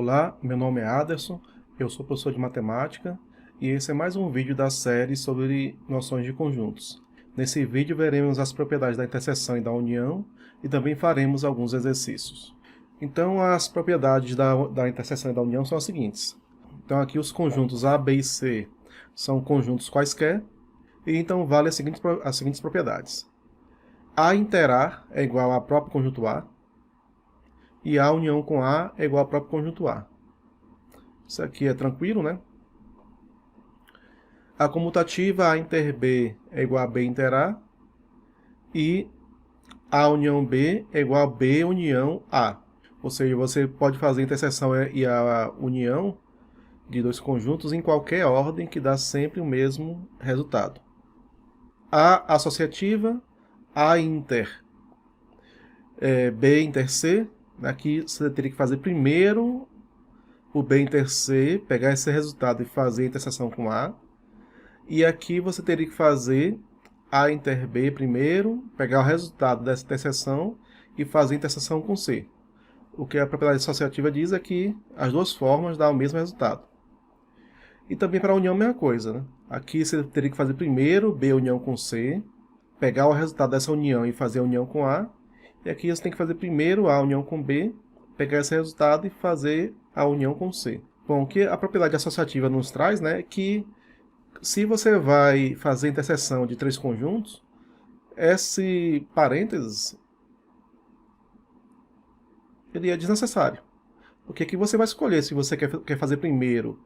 Olá, meu nome é Aderson, eu sou professor de matemática e esse é mais um vídeo da série sobre noções de conjuntos. Nesse vídeo veremos as propriedades da interseção e da união e também faremos alguns exercícios. Então as propriedades da interseção e da união são as seguintes. Então aqui os conjuntos A, B e C são conjuntos quaisquer e então vale as seguintes propriedades. A inter A é igual ao próprio conjunto A, e A união com A é igual ao próprio conjunto A. Isso aqui é tranquilo, né? A comutativa A inter B é igual a B inter A, e A união B é igual a B união A. Ou seja, você pode fazer a interseção e a união de dois conjuntos em qualquer ordem que dá sempre o mesmo resultado. A associativa, A inter B inter C. Aqui você teria que fazer primeiro o B inter C, pegar esse resultado e fazer a interseção com A. E aqui você teria que fazer A inter B primeiro, pegar o resultado dessa interseção e fazer a interseção com C. O que a propriedade associativa diz é que as duas formas dão o mesmo resultado. E também para a união a mesma coisa, né? Aqui você teria que fazer primeiro B união com C, pegar o resultado dessa união e fazer a união com A. E aqui você tem que fazer primeiro A união com B, pegar esse resultado e fazer a união com C. Bom, o que a propriedade associativa nos traz, né, é que se você vai fazer a interseção de três conjuntos, esse parênteses ele é desnecessário. Porque aqui você vai escolher se você quer fazer primeiro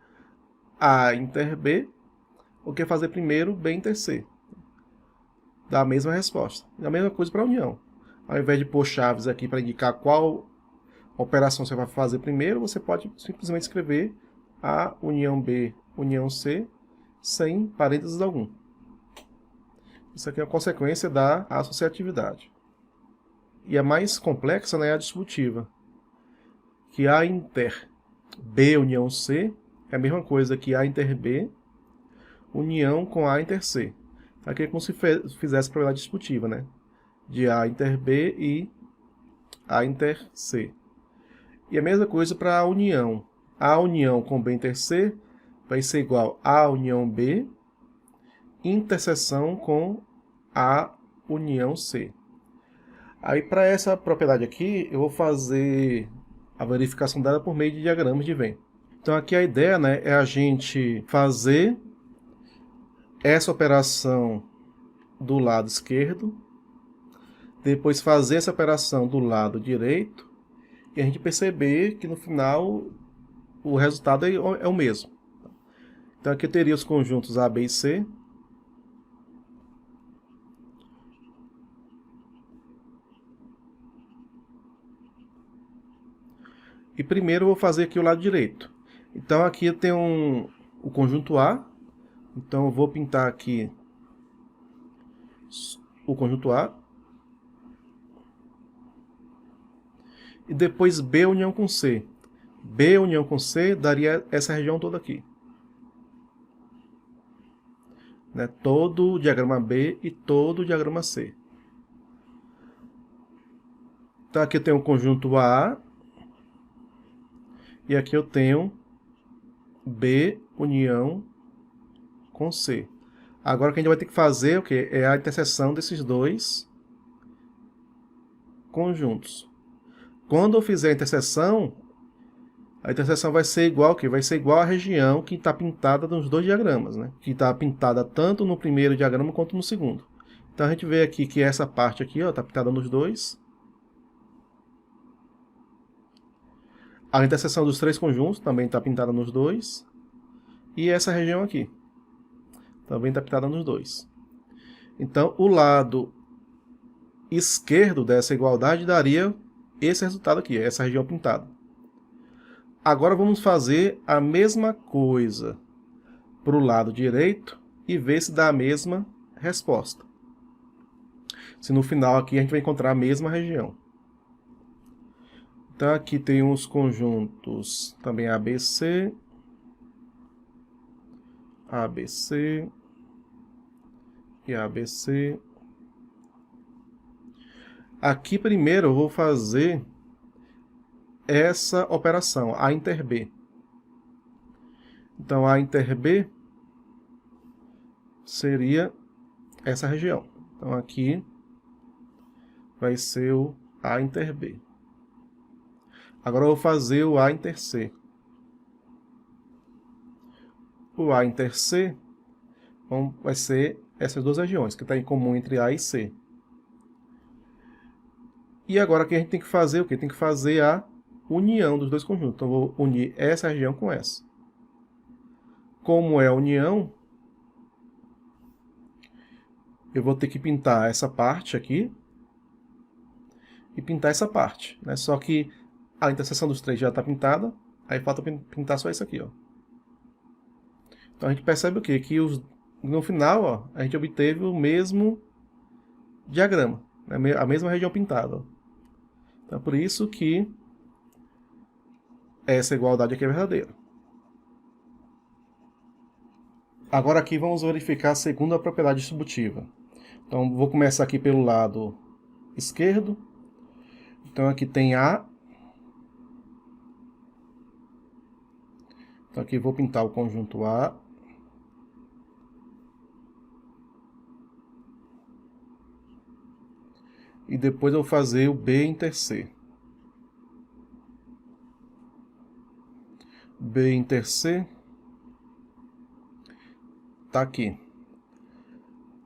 A inter B ou quer fazer primeiro B inter C. Dá a mesma resposta. E a mesma coisa para a união. Ao invés de pôr chaves aqui para indicar qual operação você vai fazer primeiro, você pode simplesmente escrever A união B união C sem parênteses algum. Isso aqui é a consequência da associatividade. E a mais complexa, né, é a distributiva. Que A inter B união C é a mesma coisa que A inter B união com A inter C. Aqui é como se fizesse a propriedade distributiva, né? De A inter B e A inter C. E a mesma coisa para a união. A união com B inter C vai ser igual a união B interseção com A união C. Aí para essa propriedade aqui, eu vou fazer a verificação dela por meio de diagramas de Venn. Então aqui a ideia, né, é a gente fazer essa operação do lado esquerdo, depois fazer essa operação do lado direito, e a gente perceber que no final o resultado é o mesmo. Então aqui eu teria os conjuntos A, B e C. E primeiro eu vou fazer aqui o lado direito. Então aqui eu tenho o conjunto A. Então eu vou pintar aqui o conjunto A. E depois B união com C. B união com C daria essa região toda aqui. Né? Todo o diagrama B e todo o diagrama C. Então aqui eu tenho o conjunto A. E aqui eu tenho B união com C. Agora o que a gente vai ter que fazer o quê? É a interseção desses dois conjuntos. Quando eu fizer a interseção vai ser igual que vai ser igual à região que está pintada nos dois diagramas, né? Que está pintada tanto no primeiro diagrama quanto no segundo. Então a gente vê aqui que essa parte aqui está pintada nos dois. A interseção dos três conjuntos também está pintada nos dois. E essa região aqui também está pintada nos dois. Então o lado esquerdo dessa igualdade daria esse resultado aqui, essa região pintada. Agora vamos fazer a mesma coisa para o lado direito e ver se dá a mesma resposta. Se no final aqui a gente vai encontrar a mesma região. Então aqui tem os conjuntos também ABC, ABC e ABC. Aqui primeiro eu vou fazer essa operação, A inter B. Então, A inter B seria essa região. Então, aqui vai ser o A inter B. Agora eu vou fazer o A inter C. O A inter C vai ser essas duas regiões, que está em comum entre A e C. E agora aqui a gente tem que fazer o quê? Tem que fazer a união dos dois conjuntos. Então, eu vou unir essa região com essa. Como é a união, eu vou ter que pintar essa parte aqui e pintar essa parte, né? Só que a interseção dos três já está pintada, aí falta pintar só isso aqui, ó. Então a gente percebe o quê? Que no final, ó, a gente obteve o mesmo diagrama, né? A mesma região pintada. Ó. Então é por isso que essa igualdade aqui é verdadeira. Agora aqui vamos verificar a segunda propriedade distributiva. Então vou começar aqui pelo lado esquerdo. Então aqui tem A. Então aqui vou pintar o conjunto A. E depois eu vou fazer o B inter C. B inter C tá aqui.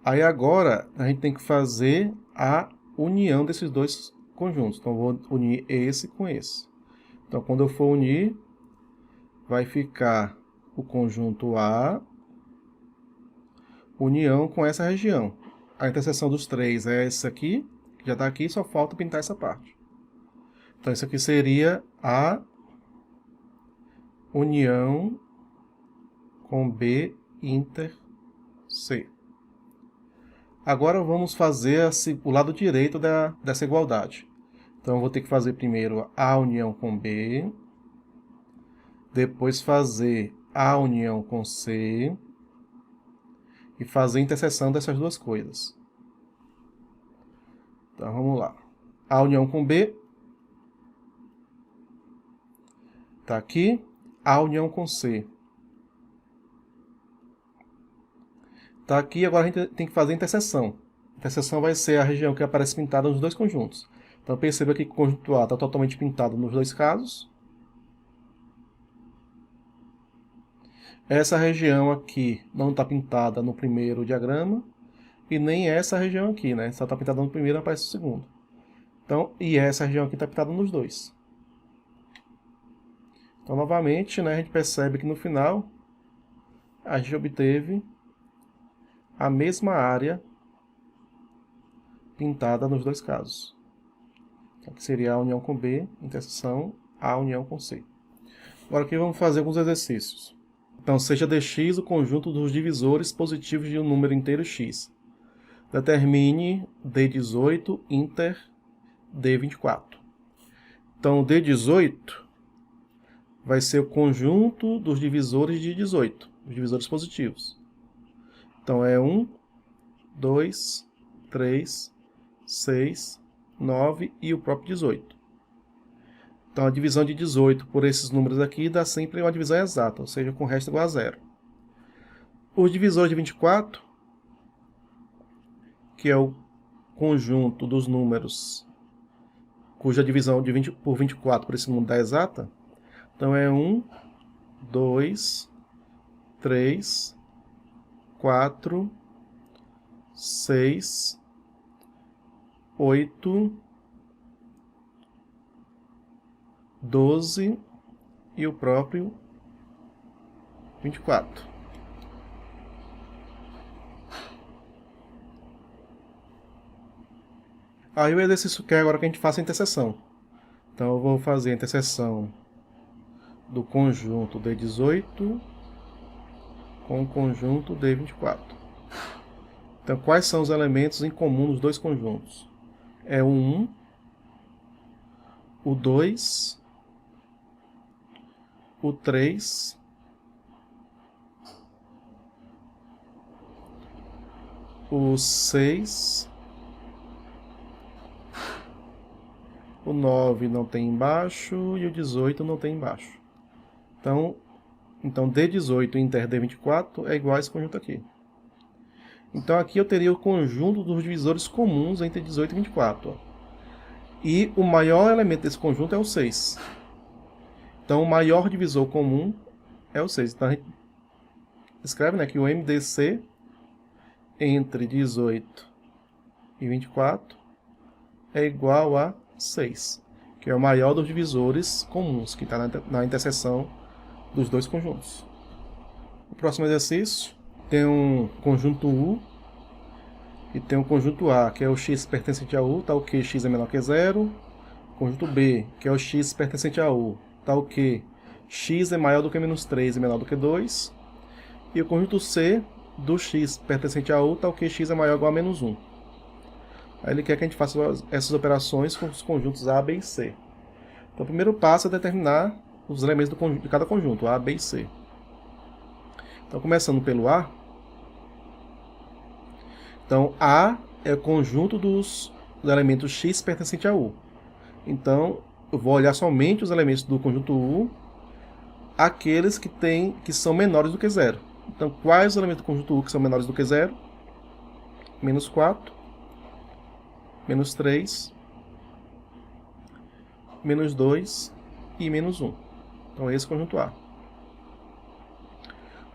Aí agora a gente tem que fazer a união desses dois conjuntos. Então eu vou unir esse com esse. Então quando eu for unir, vai ficar o conjunto A, união com essa região. A interseção dos três é essa aqui, que já está aqui, só falta pintar essa parte. Então isso aqui seria A união com B inter C. Agora vamos fazer o lado direito dessa igualdade. Então eu vou ter que fazer primeiro A união com B, depois fazer A união com C e fazer a interseção dessas duas coisas. Então vamos lá. A união com B está aqui. A união com C está aqui. Agora a gente tem que fazer a interseção. A interseção vai ser a região que aparece pintada nos dois conjuntos. Então perceba que o conjunto A está totalmente pintado nos dois casos. Essa região aqui não está pintada no primeiro diagrama. E nem essa região aqui, né? Só está pintada no primeiro e aparece no segundo. Então, e essa região aqui está pintada nos dois. Então, novamente, né, a gente percebe que no final a gente obteve a mesma área pintada nos dois casos. Então, aqui seria A união com B, interseção A união com C. Agora aqui vamos fazer alguns exercícios. Então, seja dx o conjunto dos divisores positivos de um número inteiro x. Determine D18 inter D24. Então, D18 vai ser o conjunto dos divisores de 18, os divisores positivos. Então, é 1, 2, 3, 6, 9 e o próprio 18. Então, a divisão de 18 por esses números aqui dá sempre uma divisão exata, ou seja, com o resto igual a zero. Os divisores de 24, que é o conjunto dos números cuja divisão de 20 por 24 por esse número dá exata, então é 1, 2, 3, 4, 6, 8, 12 e o próprio 24. Aí o exercício quer agora que a gente faça a interseção. Então eu vou fazer a interseção do conjunto D18 com o conjunto D24. Então quais são os elementos em comum nos dois conjuntos? É o 1, o 2, o 3, o 6, O 9 não tem embaixo e o 18 não tem embaixo. Então D18 inter D24 é igual a esse conjunto aqui. Então aqui eu teria o conjunto dos divisores comuns entre 18 e 24. Ó. E o maior elemento desse conjunto é o 6. Então o maior divisor comum é o 6. Então a gente escreve, né, que o MDC entre 18 e 24 é igual a 6, que é o maior dos divisores comuns, que está na interseção dos dois conjuntos. O próximo exercício tem um conjunto U e tem um conjunto A, que é o x pertencente a U, tal que x é menor que 0. Conjunto B, que é o x pertencente a U, tal que x é maior do que menos 3 e menor do que 2. E o conjunto C, do x pertencente a U, tal que x é maior ou igual a menos 1. Aí ele quer que a gente faça essas operações com os conjuntos A, B e C. Então o primeiro passo é determinar os elementos de cada conjunto, A, B e C. Então começando pelo A. Então A é o conjunto dos elementos x pertencente a U. Então eu vou olhar somente os elementos do conjunto U, aqueles que são menores do que 0. Então quais os elementos do conjunto U que são menores do que 0? Menos 4. Menos 3, menos 2 e menos 1. Então esse é o conjunto A.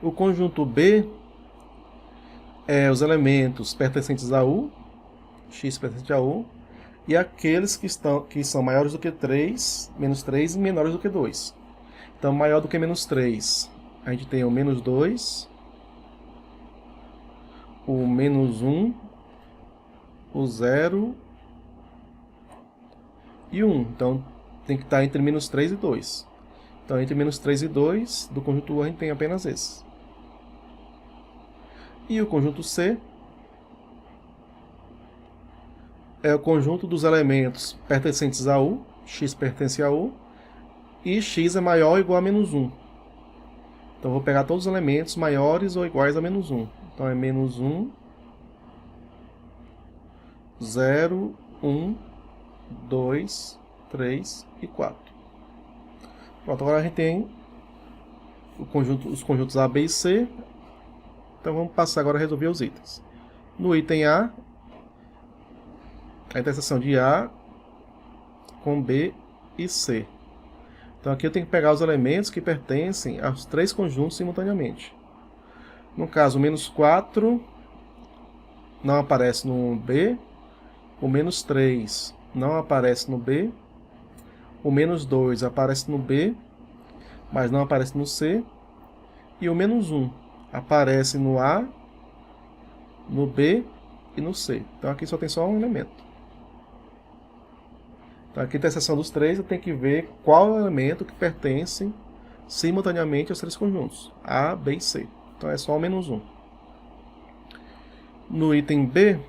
O conjunto B é os elementos pertencentes a U, x pertencente a U, e aqueles que são maiores do que 3, menos 3 e menores do que 2. Então maior do que menos 3, a gente tem o menos 2, o menos 1, o 0 e 1. Então, tem que estar entre menos 3 e 2. Então, entre menos 3 e 2, do conjunto U, a gente tem apenas esse. E o conjunto C é o conjunto dos elementos pertencentes a U, x pertence a U, e x é maior ou igual a menos 1. Então, eu vou pegar todos os elementos maiores ou iguais a menos 1. Então, é menos 1, 0, 1, 2, 3 e 4. Pronto, agora a gente tem os conjuntos A, B e C. Então vamos passar agora a resolver os itens. No item A, a interseção de A com B e C. Então aqui eu tenho que pegar os elementos que pertencem aos três conjuntos simultaneamente. No caso, o menos 4 não aparece no B, o menos 3 não aparece no B, o menos 2 aparece no B, mas não aparece no C, e o menos 1 aparece no A, no B e no C. Então aqui só tem só um elemento. Então aqui na interseção dos três eu tenho que ver qual é o elemento que pertence simultaneamente aos três conjuntos, A, B e C. Então é só o menos 1. No item B,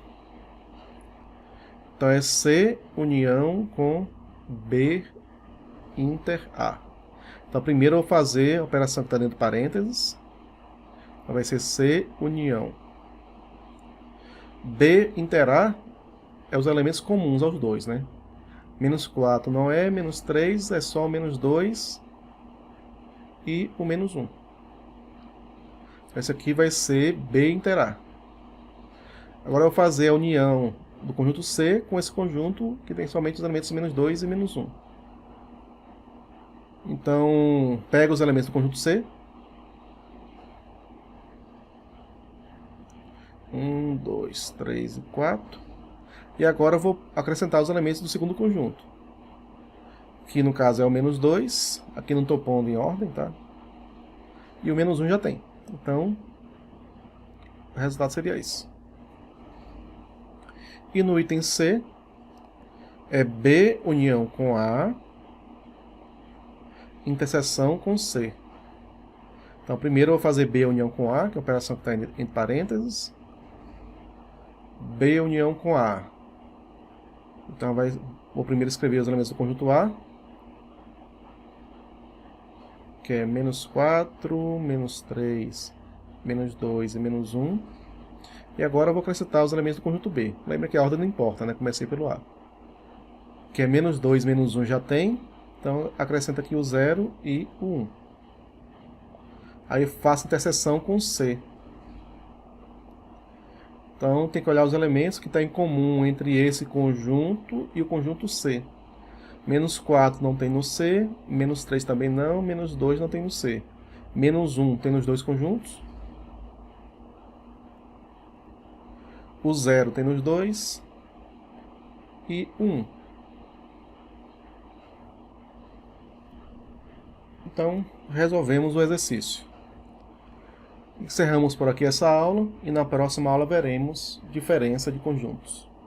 então é C união com B inter A. Então primeiro eu vou fazer a operação que está dentro de parênteses. Então vai ser C união. B inter A é os elementos comuns aos dois, né? Menos 4 não é, menos 3 é só o menos 2 e o menos 1. Esse aqui vai ser B inter A. Agora eu vou fazer a união do conjunto C com esse conjunto que tem somente os elementos menos 2 e menos 1. Então, pega os elementos do conjunto C. 1, 2, 3 e 4. E agora eu vou acrescentar os elementos do segundo conjunto. Que no caso é o menos 2. Aqui não estou pondo em ordem, tá? E o menos 1 já tem. Então, o resultado seria isso. E no item C, é B união com A, interseção com C. Então, primeiro eu vou fazer B união com A, que é a operação que está entre parênteses. B união com A. Então, vou primeiro escrever os elementos do conjunto A, que é menos 4, menos 3, menos 2 e menos 1. E agora eu vou acrescentar os elementos do conjunto B. Lembra que a ordem não importa, né? Comecei pelo A. que é menos 2 menos 1 já tem. Então, acrescenta aqui o 0 e o 1. Aí faço interseção com C. Então, tem que olhar os elementos que estão em comum entre esse conjunto e o conjunto C. Menos 4 não tem no C, menos 3 também não, menos 2 não tem no C. Menos 1 tem nos dois conjuntos. O 0 tem nos dois. E 1. Então, resolvemos o exercício. Encerramos por aqui essa aula e na próxima aula veremos diferença de conjuntos.